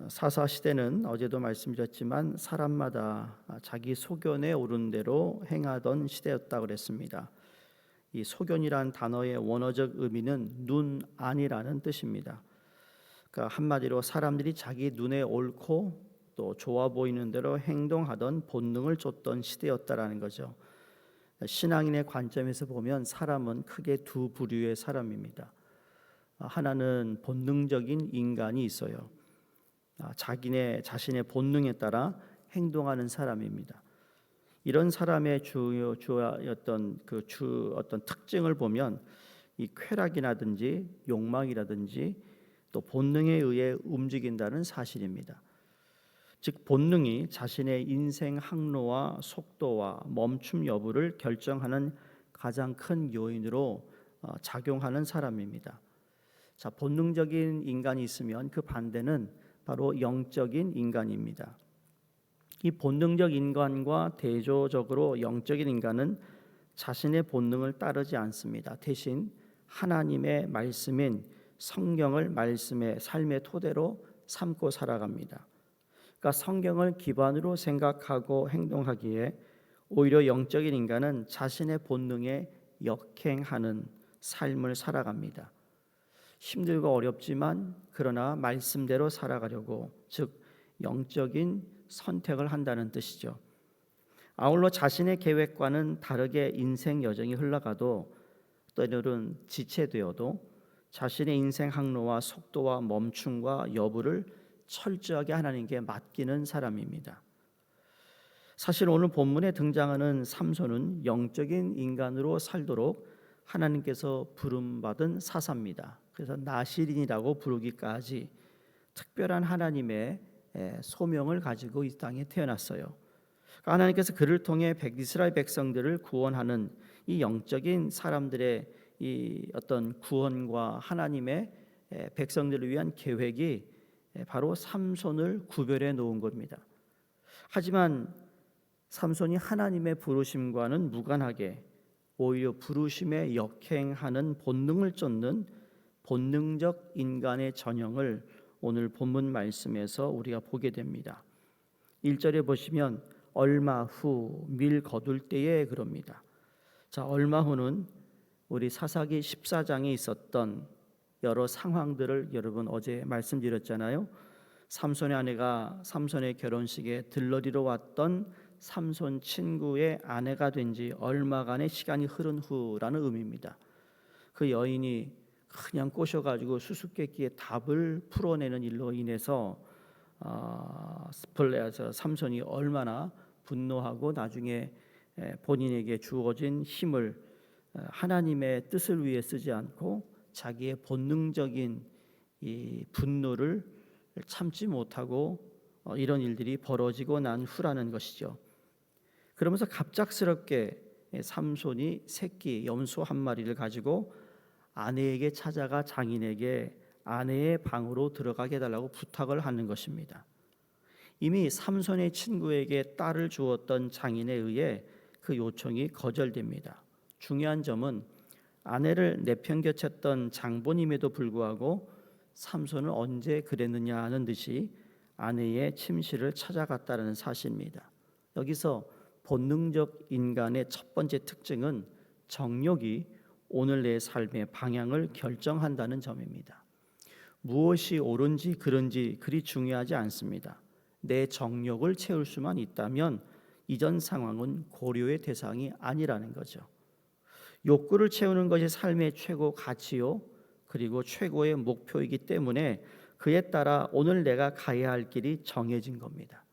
사사 시대는 어제도 말씀드렸지만 사람마다 자기 소견에 오른 대로 행하던 시대였다고 그랬습니다. 이 소견이란 단어의 원어적 의미는 눈 안이라는 뜻입니다. 그러니까 한마디로 사람들이 자기 눈에 옳고 또 좋아 보이는 대로 행동하던 본능을 쫓던 시대였다라는 거죠. 신앙인의 관점에서 보면 사람은 크게 두 부류의 사람입니다. 하나는 본능적인 인간이 있어요. 자신의 본능에 따라 행동하는 사람입니다. 이런 사람의 주요였던 어떤 특징을 보면 이 쾌락이라든지 욕망이라든지 또 본능에 의해 움직인다는 사실입니다. 즉 본능이 자신의 인생 항로와 속도와 멈춤 여부를 결정하는 가장 큰 요인으로 작용하는 사람입니다. 자, 본능적인 인간이 있으면 그 반대는 바로 영적인 인간입니다. 이 본능적 인간과 대조적으로 영적인 인간은 자신의 본능을 따르지 않습니다. 대신 하나님의 말씀인 성경을 말씀의 삶의 토대로 삼고 살아갑니다. 그러니까 성경을 기반으로 생각하고 행동하기에 오히려 영적인 인간은 자신의 본능에 역행하는 삶을 살아갑니다. 힘들고 어렵지만 그러나 말씀대로 살아가려고, 즉 영적인 선택을 한다는 뜻이죠. 아울러 자신의 계획과는 다르게 인생 여정이 흘러가도 때로는 지체되어도 자신의 인생 항로와 속도와 멈춤과 여부를 철저하게 하나님께 맡기는 사람입니다. 사실 오늘 본문에 등장하는 삼손은 영적인 인간으로 살도록 하나님께서 부름받은 사사입니다. 그래서 나시린이라고 부르기까지 특별한 하나님의 소명을 가지고 이 땅에 태어났어요. 하나님께서 그를 통해 이스라엘 백성들을 구원하는 이 영적인 사람들의 이 어떤 구원과 하나님의 백성들을 위한 계획이 바로 삼손을 구별해 놓은 겁니다. 하지만 삼손이 하나님의 부르심과는 무관하게 오히려 부르심에 역행하는 본능을 쫓는 본능적 인간의 전형을 오늘 본문 말씀에서 우리가 보게 됩니다. 1절에 보시면 얼마 후 밀 거둘 때에 그럽니다. 자, 얼마 후는 우리 사사기 14장에 있었던 여러 상황들을 여러분 어제 말씀드렸잖아요. 삼손의 아내가 삼손의 결혼식에 들러리러 왔던 삼손 친구의 아내가 된 지 얼마간의 시간이 흐른 후라는 의미입니다. 그 여인이 그냥 꼬셔가지고 수수께끼의 답을 풀어내는 일로 인해서 삼손이 얼마나 분노하고 나중에 본인에게 주어진 힘을 하나님의 뜻을 위해 쓰지 않고 자기의 본능적인 이 분노를 참지 못하고 이런 일들이 벌어지고 난 후라는 것이죠. 그러면서 갑작스럽게 삼손이 새끼 염소 한 마리를 가지고 아내에게 찾아가 장인에게 아내의 방으로 들어가게 해달라고 부탁을 하는 것입니다. 이미 삼손의 친구에게 딸을 주었던 장인에 의해 그 요청이 거절됩니다. 중요한 점은 아내를 내팽개쳤던 장본임에도 불구하고 삼손은 언제 그랬느냐 하는 듯이 아내의 침실을 찾아갔다는 사실입니다. 여기서 본능적 인간의 첫 번째 특징은 정욕이 오늘 내 삶의 방향을 결정한다는 점입니다. 무엇이 옳은지 그른지 그리 중요하지 않습니다. 내 정욕을 채울 수만 있다면 이전 상황은 고려의 대상이 아니라는 거죠. 욕구를 채우는 것이 삶의 최고 가치요, 그리고 최고의 목표이기 때문에 그에 따라 오늘 내가 가야 할 길이 정해진 겁니다.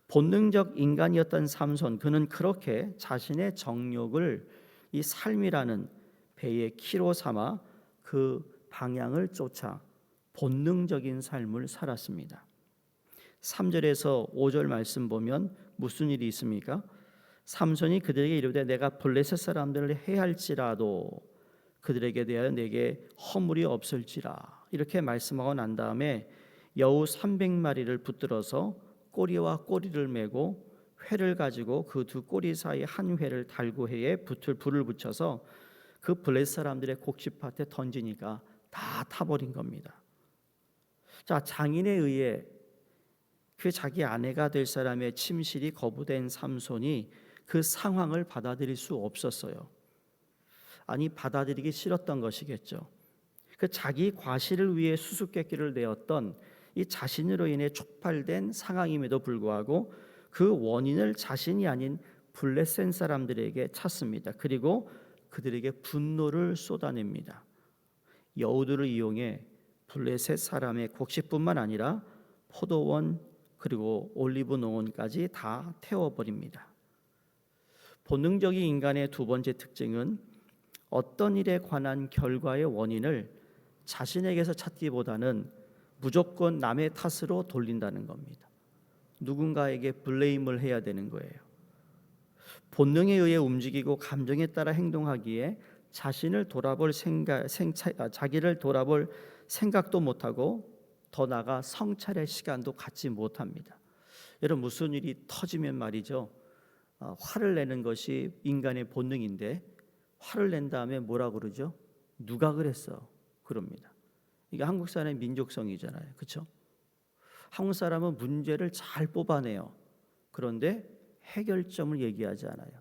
본능적 인간이었던 삼손, 그는 그렇게 자신의 정욕을 이 삶이라는 배의 키로 삼아 그 방향을 쫓아 본능적인 삶을 살았습니다. 3절에서 5절 말씀 보면 무슨 일이 있습니까? 삼손이 그들에게 이르되 내가 블레셋 사람들을 해할지라도 그들에게 대하여 내게 허물이 없을지라, 이렇게 말씀하고 난 다음에 여우 300마리를 붙들어서 꼬리와 꼬리를 메고 회를 가지고 그 두 꼬리 사이 한 회를 달고 해에 불을 붙여서 그 블레셋 사람들의 곡식밭에 던지니까 다 타버린 겁니다. 자, 장인에 의해 그 자기 아내가 될 사람의 침실이 거부된 삼손이 그 상황을 받아들일 수 없었어요. 아니, 받아들이기 싫었던 것이겠죠. 그 자기 과실을 위해 수수께끼를 내었던 이 자신으로 인해 촉발된 상황임에도 불구하고 그 원인을 자신이 아닌 블레셋 사람들에게 찾습니다. 그리고 그들에게 분노를 쏟아냅니다. 여우들을 이용해 블레셋 사람의 곡식뿐만 아니라 포도원 그리고 올리브 농원까지 다 태워버립니다. 본능적인 인간의 두 번째 특징은 어떤 일에 관한 결과의 원인을 자신에게서 찾기보다는 무조건 남의 탓으로 돌린다는 겁니다. 누군가에게 블레임을 해야 되는 거예요. 본능에 의해 움직이고 감정에 따라 행동하기에 자기를 돌아볼 생각도 못하고 더 나아가 성찰의 시간도 갖지 못합니다. 여러분, 무슨 일이 터지면 말이죠, 화를 내는 것이 인간의 본능인데 화를 낸 다음에 뭐라 그러죠? 누가 그랬어? 그럽니다. 이게 한국 사람의 민족성이잖아요. 그렇죠? 한국 사람은 문제를 잘 뽑아내요. 그런데 해결점을 얘기하지 않아요.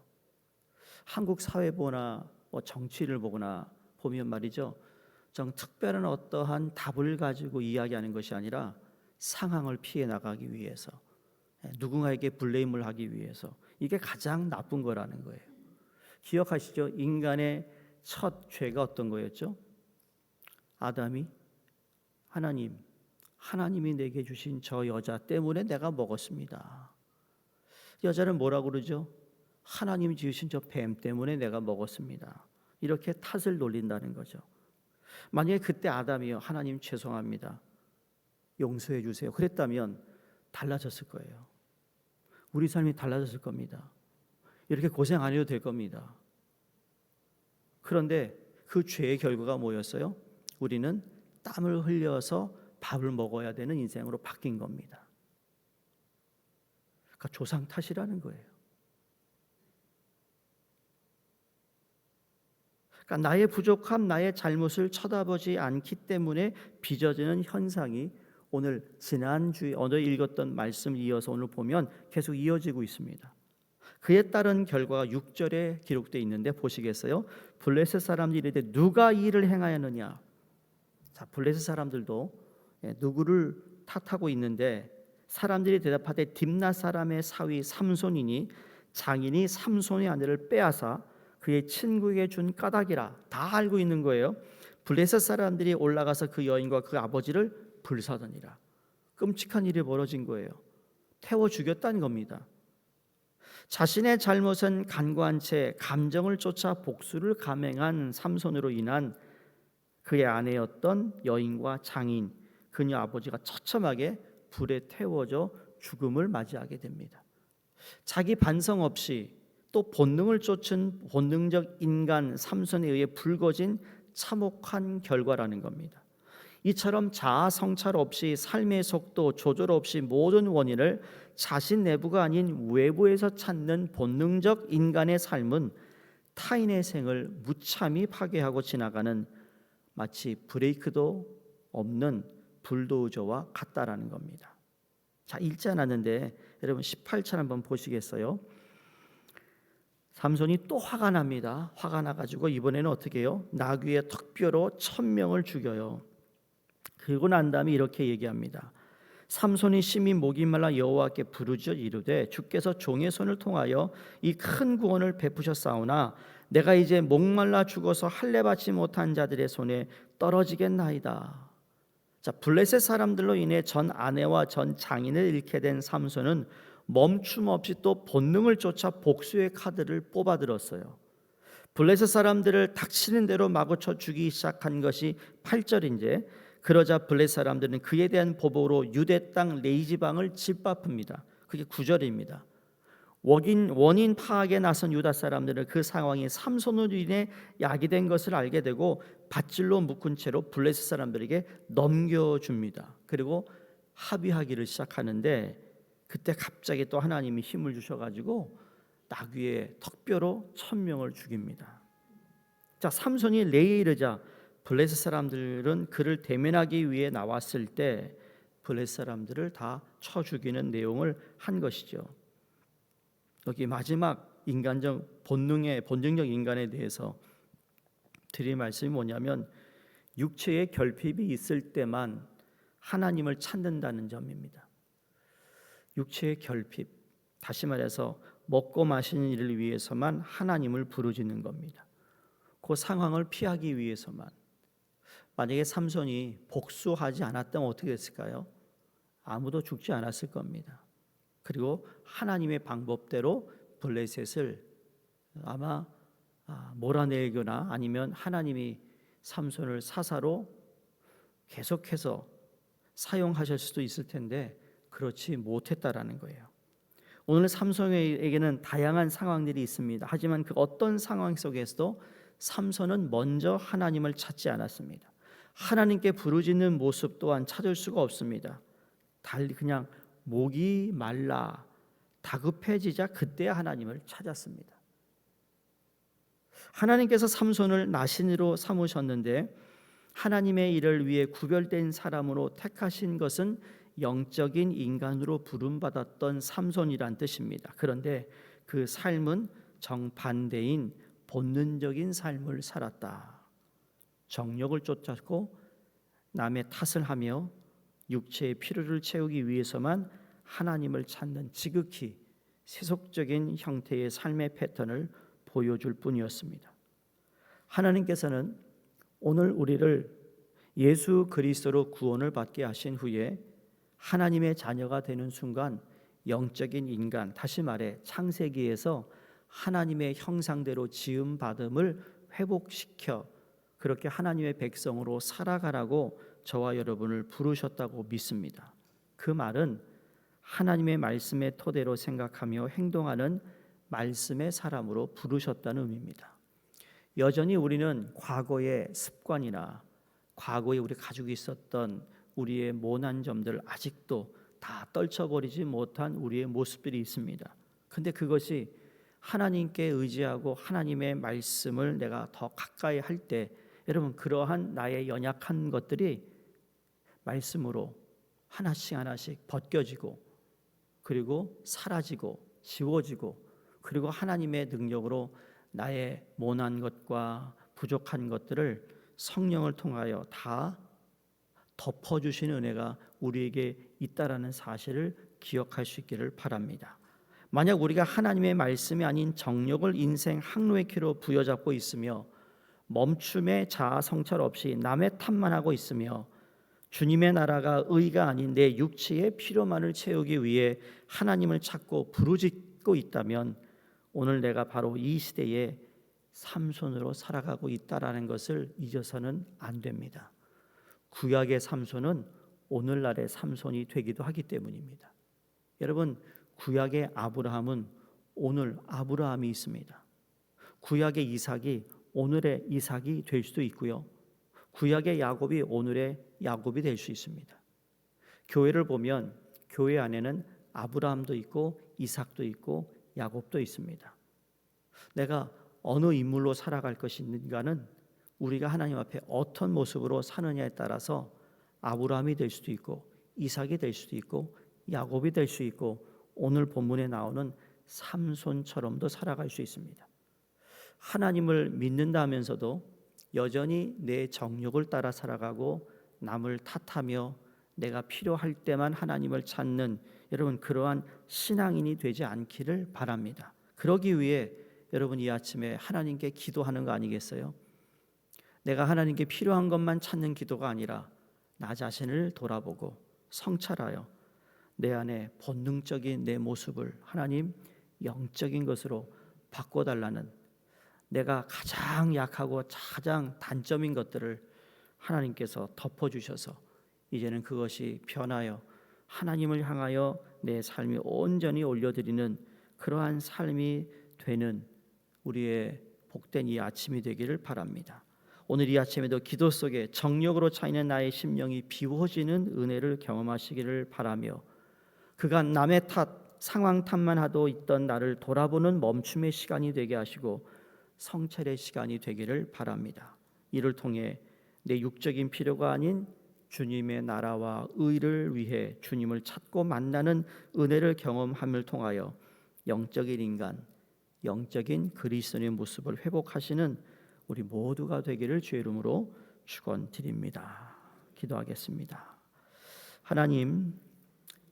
한국 사회 보나 정치를 보거나 보면 말이죠, 특별한 어떠한 답을 가지고 이야기하는 것이 아니라 상황을 피해 나가기 위해서, 누군가에게 블레임을 하기 위해서, 이게 가장 나쁜 거라는 거예요. 기억하시죠? 인간의 첫 죄가 어떤 거였죠? 아담이 하나님이 내게 주신 저 여자 때문에 내가 먹었습니다. 여자는 뭐라고 그러죠? 하나님 지으신 저 뱀 때문에 내가 먹었습니다. 이렇게 탓을 돌린다는 거죠. 만약에 그때 아담이요, 하나님 죄송합니다, 용서해 주세요, 그랬다면 달라졌을 거예요. 우리 삶이 달라졌을 겁니다. 이렇게 고생 안 해도 될 겁니다. 그런데 그 죄의 결과가 뭐였어요? 우리는 땀을 흘려서 밥을 먹어야 되는 인생으로 바뀐 겁니다. 그러니까 조상 탓이라는 거예요. 그러니까 나의 부족함, 나의 잘못을 쳐다보지 않기 때문에 빚어지는 현상이 오늘 지난주에 오늘 읽었던 말씀을 이어서 오늘 보면 계속 이어지고 있습니다. 그에 따른 결과가 6절에 기록되어 있는데 보시겠어요? 블레셋 사람들이 이르되 누가 이 일을 행하였느냐. 자, 블레셋 사람들도 누구를 탓하고 있는데 사람들이 대답하되 딥나 사람의 사위 삼손이니 장인이 삼손의 아내를 빼앗아 그의 친구에게 준 까닭이라. 다 알고 있는 거예요. 블레셋 사람들이 올라가서 그 여인과 그 아버지를 불사더니라. 끔찍한 일이 벌어진 거예요. 태워 죽였다는 겁니다. 자신의 잘못은 간과한 채 감정을 쫓아 복수를 감행한 삼손으로 인한 그의 아내였던 여인과 장인, 그녀 아버지가 처참하게 불에 태워져 죽음을 맞이하게 됩니다. 자기 반성 없이 또 본능을 쫓은 본능적 인간 삼손에 의해 불거진 참혹한 결과라는 겁니다. 이처럼 자아 성찰 없이 삶의 속도 조절 없이 모든 원인을 자신 내부가 아닌 외부에서 찾는 본능적 인간의 삶은 타인의 생을 무참히 파괴하고 지나가는 마치 브레이크도 없는 불도저와 같다라는 겁니다. 자, 읽지 않았는데 여러분 18절 한번 보시겠어요? 삼손이 또 화가 납니다. 화가 나가지고 이번에는 어떻게 해요? 나귀의 턱뼈로 1000명을 죽여요. 그러고 난 다음에 이렇게 얘기합니다. 삼손이 심히 목이 말라 여호와께 부르짖어 이르되 주께서 종의 손을 통하여 이 큰 구원을 베푸셨사오나 내가 이제 목말라 죽어서 할례 받지 못한 자들의 손에 떨어지겠나이다. 자, 블레셋 사람들로 인해 전 아내와 전 장인을 잃게 된 삼손은 멈춤 없이 또 본능을 쫓아 복수의 카드를 뽑아들었어요. 블레셋 사람들을 닥치는 대로 마구쳐 죽이기 시작한 것이 8절인데 그러자 블레셋 사람들은 그에 대한 보복으로 유대 땅 레이지방을 짓밟습니다. 그게 9절입니다. 원인 파악에 나선 유다 사람들은 그 상황이 삼손으로 인해 야기된 것을 알게 되고 밧줄로 묶은 채로 블레셋 사람들에게 넘겨줍니다. 그리고 합의하기를 시작하는데 그때 갑자기 또 하나님이 힘을 주셔가지고 나귀의 턱뼈로 1000명을 죽입니다. 자, 삼손이 레이에 이르자 블레셋 사람들은 그를 대면하기 위해 나왔을 때 블레셋 사람들을 다 쳐 죽이는 내용을 한 것이죠. 여기 마지막 본능적 인간에 대해서 드릴 말씀이 뭐냐면 육체의 결핍이 있을 때만 하나님을 찾는다는 점입니다. 육체의 결핍, 다시 말해서 먹고 마시는 일을 위해서만 하나님을 부르짖는 겁니다. 그 상황을 피하기 위해서만. 만약에 삼손이 복수하지 않았다면 어떻게 됐을까요? 아무도 죽지 않았을 겁니다. 그리고 하나님의 방법대로 블레셋을 아마 몰아내거나 아니면 하나님이 삼손을 사사로 계속해서 사용하실 수도 있을 텐데 그렇지 못했다라는 거예요. 오늘 삼손에게는 다양한 상황들이 있습니다. 하지만 그 어떤 상황 속에서도 삼손은 먼저 하나님을 찾지 않았습니다. 하나님께 부르짖는 모습 또한 찾을 수가 없습니다. 달리 그냥 목이 말라 다급해지자 그때 하나님을 찾았습니다. 하나님께서 삼손을 나신으로 삼으셨는데 하나님의 일을 위해 구별된 사람으로 택하신 것은 영적인 인간으로 부름받았던 삼손이란 뜻입니다. 그런데 그 삶은 정반대인 본능적인 삶을 살았다. 정욕을 쫓았고 남의 탓을 하며 육체의 필요를 채우기 위해서만 하나님을 찾는 지극히 세속적인 형태의 삶의 패턴을 보여줄 뿐이었습니다. 하나님께서는 오늘 우리를 예수 그리스도로 구원을 받게 하신 후에 하나님의 자녀가 되는 순간 영적인 인간, 다시 말해 창세기에서 하나님의 형상대로 지음받음을 회복시켜 그렇게 하나님의 백성으로 살아가라고 저와 여러분을 부르셨다고 믿습니다. 그 말은 하나님의 말씀의 토대로 생각하며 행동하는 말씀의 사람으로 부르셨다는 의미입니다. 여전히 우리는 과거의 습관이나 과거에 우리 가지고 있었던 우리의 모난 점들 아직도 다 떨쳐버리지 못한 우리의 모습들이 있습니다. 근데 그것이 하나님께 의지하고 하나님의 말씀을 내가 더 가까이 할 때 여러분 그러한 나의 연약한 것들이 말씀으로 하나씩 하나씩 벗겨지고 그리고 사라지고 지워지고 그리고 하나님의 능력으로 나의 모난 것과 부족한 것들을 성령을 통하여 다 덮어주시는 은혜가 우리에게 있다라는 사실을 기억할 수 있기를 바랍니다. 만약 우리가 하나님의 말씀이 아닌 정욕을 인생 항로의 키로 부여잡고 있으며 멈춤의 자아 성찰 없이 남의 탓만 하고 있으며 주님의 나라가 의가 아닌 내 육체의 필요만을 채우기 위해 하나님을 찾고 부르짖고 있다면 오늘 내가 바로 이 시대에 삼손으로 살아가고 있다라는 것을 잊어서는 안 됩니다. 구약의 삼손은 오늘날의 삼손이 되기도 하기 때문입니다. 여러분 구약의 아브라함은 오늘 아브라함이 있습니다. 구약의 이삭이 오늘의 이삭이 될 수도 있고요. 구약의 야곱이 오늘의 야곱이 될 수 있습니다. 교회를 보면 교회 안에는 아브라함도 있고 이삭도 있고 야곱도 있습니다. 내가 어느 인물로 살아갈 것인가는 우리가 하나님 앞에 어떤 모습으로 사느냐에 따라서 아브라함이 될 수도 있고 이삭이 될 수도 있고 야곱이 될 수 있고 오늘 본문에 나오는 삼손처럼도 살아갈 수 있습니다. 하나님을 믿는다 하면서도 여전히 내 정욕을 따라 살아가고 남을 탓하며 내가 필요할 때만 하나님을 찾는 여러분 그러한 신앙인이 되지 않기를 바랍니다. 그러기 위해 여러분 이 아침에 하나님께 기도하는 거 아니겠어요? 내가 하나님께 필요한 것만 찾는 기도가 아니라 나 자신을 돌아보고 성찰하여 내 안에 본능적인 내 모습을 하나님 영적인 것으로 바꿔달라는 내가 가장 약하고 가장 단점인 것들을 하나님께서 덮어주셔서 이제는 그것이 변하여 하나님을 향하여 내 삶이 온전히 올려드리는 그러한 삶이 되는 우리의 복된 이 아침이 되기를 바랍니다. 오늘 이 아침에도 기도 속에 정욕으로 차이는 나의 심령이 비워지는 은혜를 경험하시기를 바라며 그간 남의 탓, 상황 탓만 하고 있던 나를 돌아보는 멈춤의 시간이 되게 하시고 성찰의 시간이 되기를 바랍니다. 이를 통해 내 육적인 필요가 아닌 주님의 나라와 의를 위해 주님을 찾고 만나는 은혜를 경험함을 통하여 영적인 인간, 영적인 그리스도인의 모습을 회복하시는 우리 모두가 되기를 주의 이름으로 축원드립니다. 기도하겠습니다. 하나님,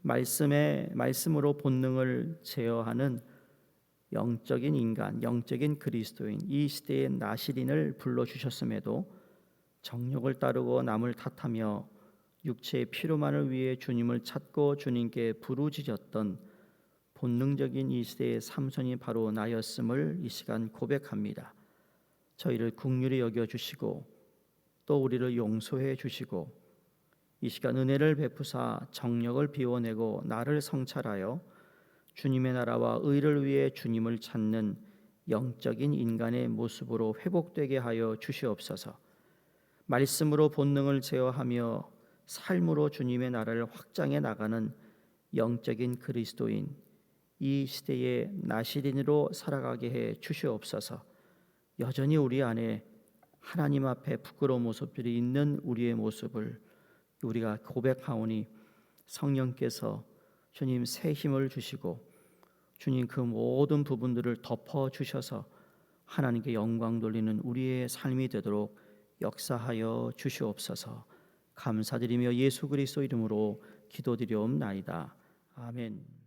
말씀으로 본능을 제어하는 영적인 인간, 영적인 그리스도인, 이 시대의 나시린을 불러주셨음에도 정욕을 따르고 남을 탓하며 육체의 피로만을 위해 주님을 찾고 주님께 부르짖었던 본능적인 이 시대의 삼손이 바로 나였음을 이 시간 고백합니다. 저희를 긍휼히 여겨주시고 또 우리를 용서해 주시고 이 시간 은혜를 베푸사 정욕을 비워내고 나를 성찰하여 주님의 나라와 의를 위해 주님을 찾는 영적인 인간의 모습으로 회복되게 하여 주시옵소서. 말씀으로 본능을 제어하며 삶으로 주님의 나라를 확장해 나가는 영적인 그리스도인, 이 시대의 나시린으로 살아가게 해 주시옵소서. 여전히 우리 안에 하나님 앞에 부끄러운 모습들이 있는 우리의 모습을 우리가 고백하오니 성령께서 주님 새 힘을 주시고 주님 그 모든 부분들을 덮어 주셔서 하나님께 영광 돌리는 우리의 삶이 되도록 역사하여 주시옵소서. 감사드리며 예수 그리스도 이름으로 기도드리옵나이다. 아멘.